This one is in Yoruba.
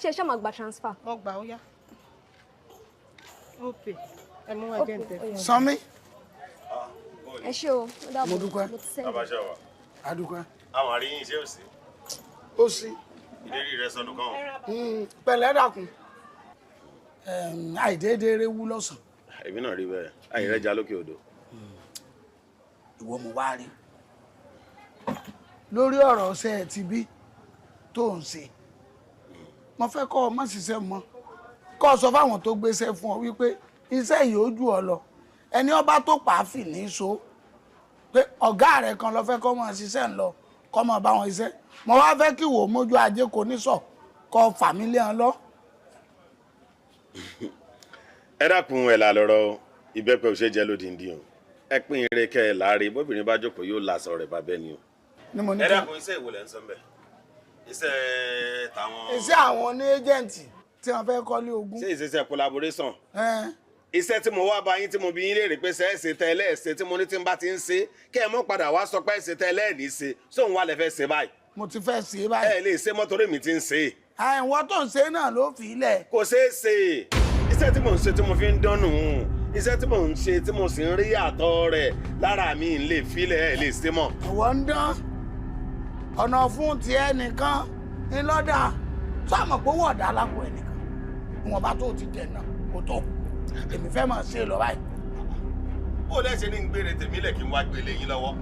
ṣé ẹ ṣá máa gba transfer. ọgbà ó yá ó pè ẹ mú ẹjẹ ń tẹ. Sanmi. ẹ ṣé o mo dúpẹ́. abáṣẹ wa. a dúpẹ́. àwọn àríyìn iṣẹ́ ò sí. ó sí. ìlérí rẹ sọdún kan. pẹ̀lẹ́ dàkún. àìdéédéé rewú lọ́sàn. èmi náà rí bẹ́ẹ̀ àìrẹ́jà lókè odò. ìwọ mo wá rí lórí ọ̀rọ̀ ọ̀sẹ̀ ti bí tó ń ṣe mo fẹ́ kọ́ ọ má ṣiṣẹ́ mọ́ kọ́ ọ sọ fáwọn tó gbéṣẹ́ fún ọ wípé iṣẹ́ yìí ó jù ọ lọ ẹni ọba tó pàáfì ní so pé ọ̀gá rẹ̀ kan lọ fẹ́ kọ́ mọ́ ṣiṣẹ́ ń lọ kọ́ mọ́ bá wọn iṣẹ́ mo wá fẹ́ kí wò ó mójú ajé kò ní sọ kọ́ fàmílì hàn lọ. ẹ dákun ẹ̀ là lọ́rọ̀ ìbẹ́pẹ ò ṣe jẹ́ lódìndín o ẹ pín ire kẹ́ ẹ láre bóbìnrin bá jókòó yóò làṣọ rẹ̀ bá bẹ́ẹ̀ ni o. ẹ dákun iṣẹ́ ìwò lẹ́ ń sọ ń bẹ̀ iṣẹ́ tàwọn. iṣẹ́ àwọn ní ẹ́jẹ̀ǹtì tí wọ́n fẹ́ kọ́lé ogún. ṣé ìṣiṣẹ́ collaboration. iṣẹ́ tí mo wá bá yín tí mo bí yín léèrè pé ṣe é ṣe tẹ ẹlẹ́ẹ̀ṣẹ̀ tí mo ní tí n bá ti ń ṣe kẹ́ ẹ mọ́ padà wá sọ pé ṣe tẹ ẹlẹ́ẹ̀ní ṣe sóun wà lẹ fẹ́ ṣe báyìí. mo ti fẹ́ ṣe báyìí. ẹ lè ṣe mọ́ torí mi ti ń ṣe. àìwọ́ tó ń ṣe náà ló fi ilẹ̀. kò ṣeé ṣe iṣẹ́ tí mò ń ṣe tí mo fi ń dánù iṣẹ́ tí mò ń ṣe tí mo sì ń rí àtọ̀ rẹ̀ lára mi ń lè filẹ̀ ẹ̀ lè ṣe mọ́. ìwọ ń dán ọ̀nà fún tiẹ̀ nìkan ńlọ́dà sọ́mọ̀ pé owó ọ̀dà alákò ẹ̀ nìkan ìwọ̀nba tó ti tẹ̀ náà kò tó èmi fẹ́ máa ṣe lọ báyìí. bó o lẹ́sẹ̀ ní ń gbére tèmi lẹ̀ kí n wá gbélé yín lọ́wọ́.